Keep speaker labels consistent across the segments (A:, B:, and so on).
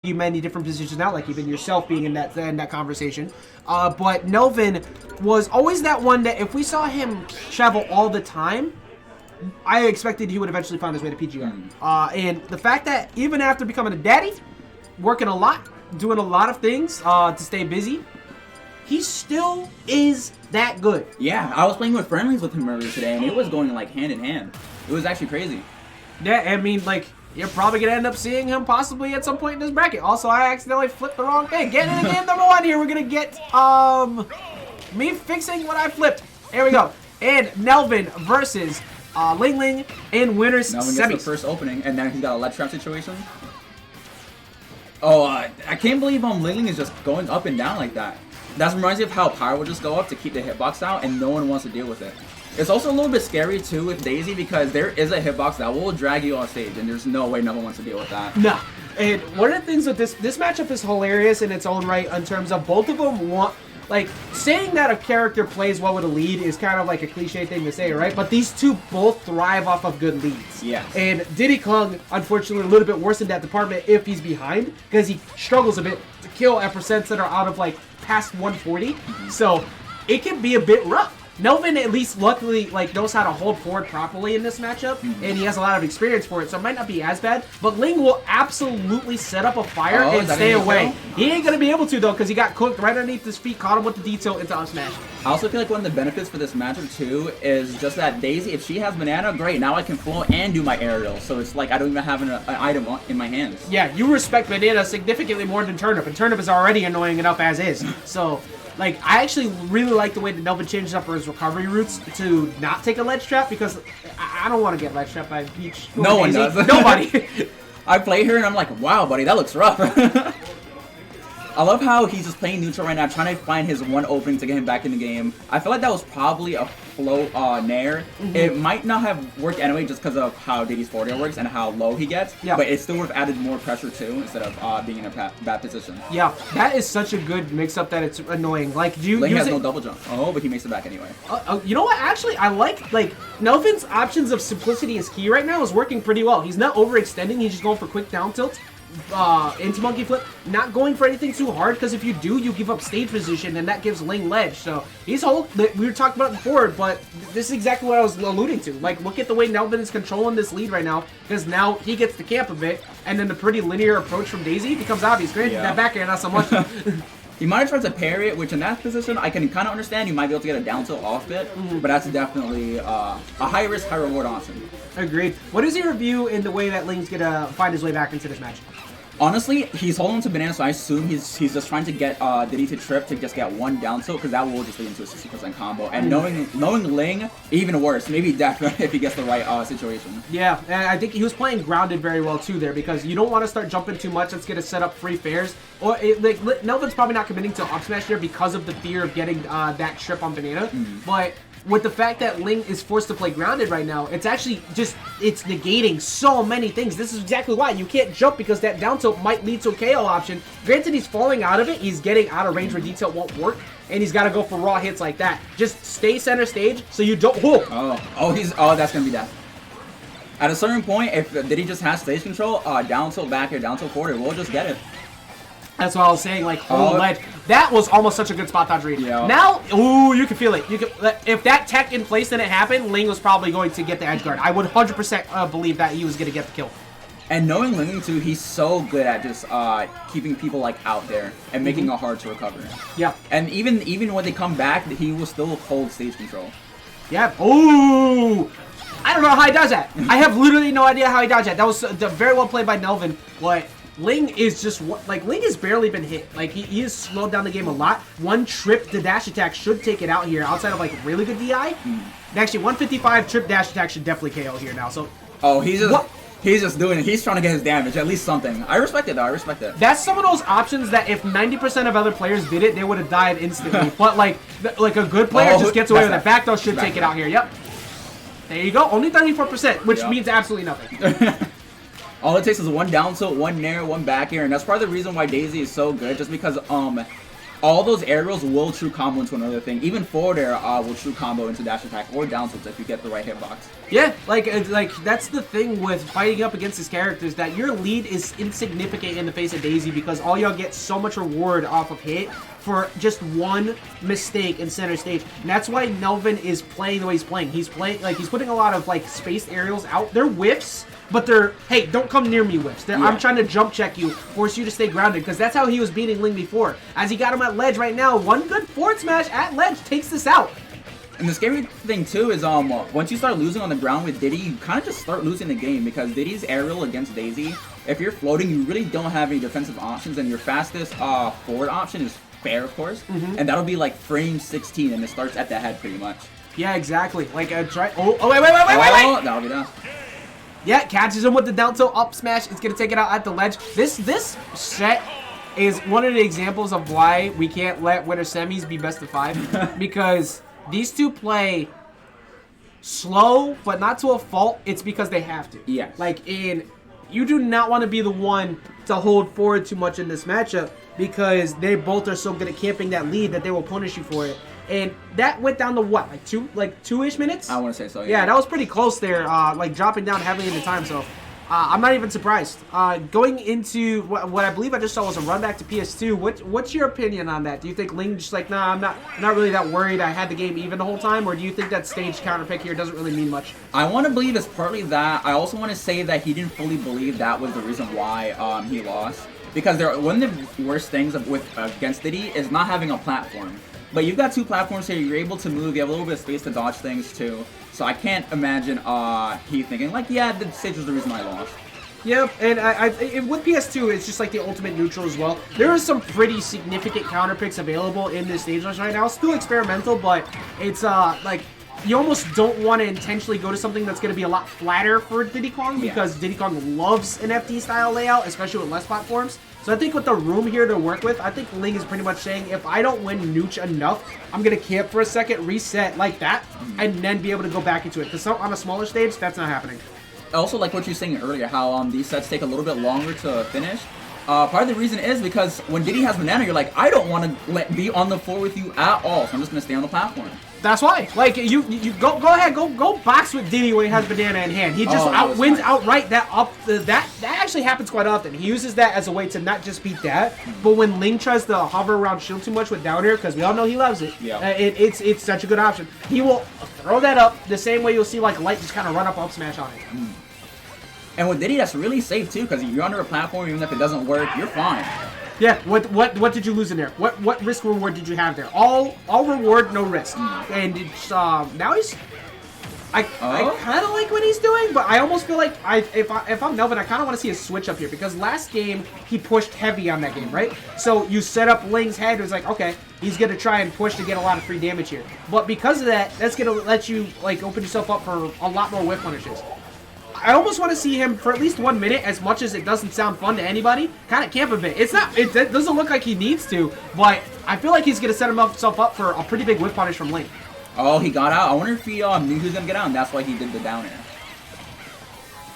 A: many different positions now, like even yourself being in that conversation. But Nelvin was always that one that if we saw him travel all the time, I expected he would eventually find his way to PGR. And the fact that even after becoming a daddy, working a lot, doing a lot of things to stay busy, he still is that good.
B: Yeah, I was playing with friendlies with him earlier today, and it was going like hand in hand. It was actually crazy.
A: Yeah, I mean, like, you're probably going to end up seeing him possibly at some point in this bracket. Also, I accidentally flipped the wrong thing. Getting into game number 1 here, we're going to get me fixing what I flipped. Here we go. And Nelvin versus LingLing in winners
B: Nelvin
A: semis.
B: gets the first opening, and then he's got a ledge trap situation. Oh, I can't believe LingLing is just going up and down like that. That reminds me of how power will just go up to keep the hitbox out, and no one wants to deal with it. It's also a little bit scary too with Daisy because there is a hitbox that will drag you off stage, and there's no way no one wants to deal with that.
A: No. And one of the things with this matchup is hilarious in its own right in terms of both of them want, like, saying that a character plays well with a lead is kind of like a cliche thing to say, right? But these two both thrive off of good leads.
B: Yes.
A: And Diddy Kong, unfortunately, a little bit worse in that department if he's behind, because he struggles a bit to kill at percents that are out of, like, past 140. So it can be a bit rough. Nelvin at least luckily like knows how to hold forward properly in this matchup, and he has a lot of experience for it, so it might not be as bad. But Ling will absolutely set up a fire and stay away. He ain't gonna be able to though, because he got cooked right underneath his feet, caught him with the detail into up smash.
B: I also feel like one of the benefits for this matchup too is just that Daisy, if she has banana, great. Now I can flow and do my aerial, so it's like I don't even have an item in my hands.
A: Yeah, you respect banana significantly more than turnip, and turnip is already annoying enough as is. So. Like, I actually really like the way that Nelvin changes up for his recovery routes to not take a ledge trap, because I don't want to get ledge trapped by Peach.
B: No one does.
A: Nobody.
B: I play her and I'm like, wow, buddy, that looks rough. I love how he's just playing neutral right now, trying to find his one opening to get him back in the game. I feel like that was probably a float nair. It might not have worked anyway just because of how Diddy's forward works and how low he gets, but it still would have added more pressure too instead of being in a bad position.
A: Yeah, that is such a good mix-up that it's annoying. Like, do you
B: Ling
A: use
B: has
A: it?
B: no double jump. Oh, but he makes it back anyway.
A: You know what? Actually, I like Nelvin's options of simplicity is key right now is working pretty well. He's not overextending. He's just going for quick down tilts. Into monkey flip, not going for anything too hard, because if you do, you give up stage position, and that gives Ling ledge. So he's we were talking about it before, but this is exactly what I was alluding to. Like, look at the way Nelvin is controlling this lead right now, because now he gets the camp a bit, and then the pretty linear approach from Daisy becomes obvious. Granted, that back air not so much.
B: He might have tried to parry it, which in that position, I can kind of understand. You might be able to get a down tilt off it, but that's definitely a high risk, high reward option.
A: Agreed. What is your review in the way that Ling's gonna find his way back into this match?
B: Honestly, he's holding to banana, so I assume he's just trying to get Diddy to trip to just get one down tilt, because that will just lead into a 60% combo. And knowing Ling, even worse, maybe death if he gets the right situation.
A: Yeah, and I think he was playing grounded very well too there, because you don't want to start jumping too much. That's going to set up free fares. Or Nelvin's probably not committing to up smash there because of the fear of getting that trip on banana. But with the fact that Ling is forced to play grounded right now, it's actually just, it's negating so many things. This is exactly why. You can't jump because that down tilt might lead to a KO option. Granted, he's falling out of it. He's getting out of range where detail won't work, and he's got to go for raw hits like that. Just stay center stage so you don't...
B: Oh, that's going to be death. At a certain point, if Diddy just has stage control, down tilt back here, down tilt forward, we'll just get it.
A: That's what I was saying, like, ledge. That was almost such a good spot dodge read.
B: Yeah.
A: Now, ooh, you can feel it. If that tech in place didn't happen, Ling was probably going to get the edge guard. I would 100% believe that he was going to get the kill.
B: And knowing LingLing too, he's so good at just keeping people like out there and making it hard to recover.
A: Yeah. And
B: even when they come back, he will still hold stage control.
A: Yeah. Ooh. I don't know how he does that. I have literally no idea how he dodged that. That was very well played by Nelvin, but Ling is just, like, Ling has barely been hit. Like, he has slowed down the game a lot. One trip to dash attack should take it out here outside of, like, really good DI. Actually, 155 trip dash attack should definitely KO here now, so...
B: Oh, he's just doing it. He's trying to get his damage, at least something. I respect it, though. I respect it.
A: That's some of those options that if 90% of other players did it, they would have died instantly. But, like a good player just gets away with it. Back throw should take it out here. Yep. There you go. Only 34%, which means absolutely nothing.
B: All it takes is one down tilt, one nair, one back air, and that's part of the reason why Daisy is so good, just because all those aerials will true combo into another thing. Even forward air will true combo into dash attack or down tilts if you get the right hitbox.
A: Yeah, like that's the thing with fighting up against his characters, that your lead is insignificant in the face of Daisy because all y'all get so much reward off of hit for just one mistake in center stage. And that's why Nelvin is playing the way he's playing. He's putting a lot of like spaced aerials out. They're whiffs, but they're, hey, don't come near me whiffs.
B: Yeah.
A: I'm trying to jump check you, force you to stay grounded, because that's how he was beating Ling before. As he got him at ledge right now, one good forward smash at ledge takes this out.
B: And the scary thing too is once you start losing on the ground with Diddy, you kind of just start losing the game because Diddy's aerial against Daisy, if you're floating, you really don't have any defensive options, and your fastest forward option is fair, of course, and that'll be like frame 16, and it starts at the head pretty much.
A: Yeah, exactly. Like try. Oh, wait!
B: Oh, that'll be down.
A: Yeah, catches him with the down tilt up smash. It's gonna take it out at the ledge. This set is one of the examples of why we can't let winter semis be best of 5 because these two play slow, but not to a fault. It's because they have to.
B: Yeah.
A: You do not want to be the one to hold forward too much in this matchup because they both are so good at camping that lead that they will punish you for it. And that went down to what, like two-ish minutes?
B: I want to say so,
A: Yeah, that was pretty close there, like dropping down heavily into time, so I'm not even surprised. Going into what I believe I just saw was a run back to PS2, what's your opinion on that? Do you think Ling just like, nah, I'm not really that worried, I had the game even the whole time, or do you think that stage counter pick here doesn't really mean much?
B: I want to believe it's partly that. I also want to say that he didn't fully believe that was the reason why he lost. Because one of the worst things against Diddy is not having a platform. But you've got 2 platforms here, you're able to move, you have a little bit of space to dodge things too. So I can't imagine he thinking like, yeah, the stage was the reason I lost.
A: Yep, and with PS2, it's just like the ultimate neutral as well. There are some pretty significant counter picks available in this stage list right now. Still experimental, but it's like you almost don't want to intentionally go to something that's going to be a lot flatter for Diddy Kong because Diddy Kong loves an FD style layout, especially with less platforms. So I think with the room here to work with, I think Ling is pretty much saying, if I don't win Nooch enough, I'm going to camp for a second, reset like that, and then be able to go back into it. Because on a smaller stage, that's not happening.
B: Also, like what you were saying earlier, how these sets take a little bit longer to finish. Part of the reason is because when Diddy has banana, you're like, I don't want to be on the floor with you at all, so I'm just going to stay on the platform.
A: That's why. Like, you go ahead, go box with Diddy when he has banana in hand. He just outwins outright that up. That actually happens quite often. He uses that as a way to not just beat that, but when Ling tries to hover around shield too much with down air, because we all know he loves it, it's such a good option. He will throw that up the same way you'll see like Light just kind of run up smash on it.
B: And with Diddy, that's really safe too, because if you're under a platform, even if it doesn't work, you're fine.
A: Yeah, what did you lose in there? What risk reward did you have there? All reward, no risk. And it's now he's I kind of like what he's doing, but I almost feel like if I'm Nelvin, I kind of want to see a switch up here because last game he pushed heavy on that game, right? So you set up Ling's head. It was like, okay, he's gonna try and push to get a lot of free damage here. But because of that, that's gonna let you like open yourself up for a lot more whiff punishes. I almost want to see him for at least 1 minute, as much as it doesn't sound fun to anybody, kind of camp a bit. It doesn't look like he needs to, but I feel like he's going to set himself up for a pretty big whip punish from Ling.
B: Oh, he got out. I wonder if he knew he was going to get out, and that's why he did the down air.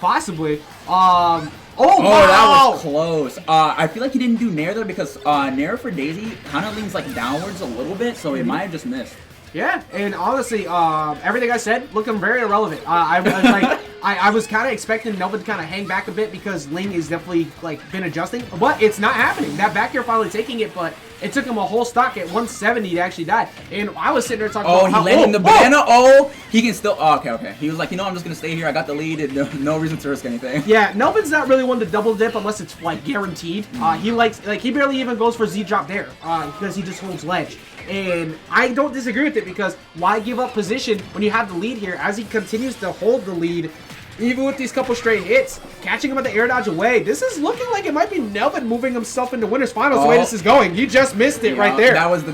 A: Possibly.
B: Wow. That was close. I feel like he didn't do Nair there because Nair for Daisy kind of leans like downwards a little bit, so it might have just missed.
A: Yeah, and honestly, everything I said looking very irrelevant. I was kind of expecting Nelvin to kind of hang back a bit because Ling is definitely like been adjusting, but it's not happening. That back air finally taking it, but it took him a whole stock at 170 to actually die. And I was sitting there talking about how...
B: Oh, he landed the banana. Oh, he can still... Oh, okay. He was like, you know, I'm just going to stay here. I got the lead and no reason to risk anything.
A: Yeah, Nelvin's not really one to double dip unless it's like guaranteed. He likes... Like, he barely even goes for Z drop there because he just holds ledge. And I don't disagree with it because why give up position when you have the lead here as he continues to hold the lead even with these couple straight hits, catching him at the air dodge away. This is looking like it might be Nelvin moving himself into Winners Finals the way this is going. You just missed it right there.
B: That was the...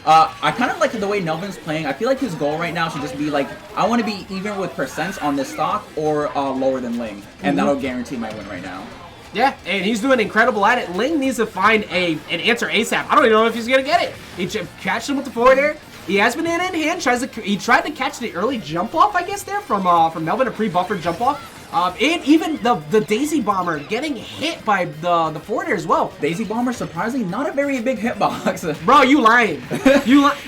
B: I kind of like the way Nelvin's playing. I feel like his goal right now should just be like, I want to be even with percents on this stock or lower than Ling. And that'll guarantee my win right now.
A: Yeah, and he's doing incredible at it. Ling needs to find an answer ASAP. I don't even know if he's going to get it. He catches him with the forward air. He has banana in hand. He tried to catch the early jump off, I guess, there from Nelvin, a pre-buffered jump off. And even the Daisy Bomber getting hit by the forwarder as well.
B: Daisy Bomber, surprisingly, not a very big hitbox.
A: Bro, you lying.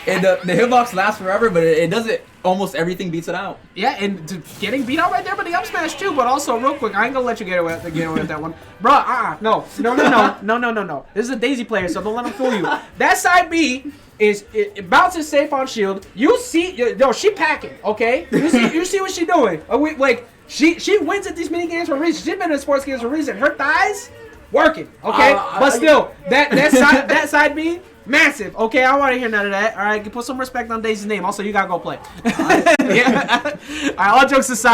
B: And the hitbox lasts forever, but it doesn't. Almost everything beats it out.
A: Yeah, and getting beat out right there by the up smash too. But also, real quick, I ain't gonna let you get away with that one, bro. No. This is a Daisy player, so don't let him fool you. That side B is it bounces safe on shield. You see, yo, she packing, okay? You see what she doing? She wins at these mini games for a reason. She's been in sports games for a reason. Her thighs working, okay? But still, that side B. Massive. Okay, I don't want to hear none of that. All right, put some respect on Daisy's name. Also, you gotta go play. Yeah. All right, all jokes aside.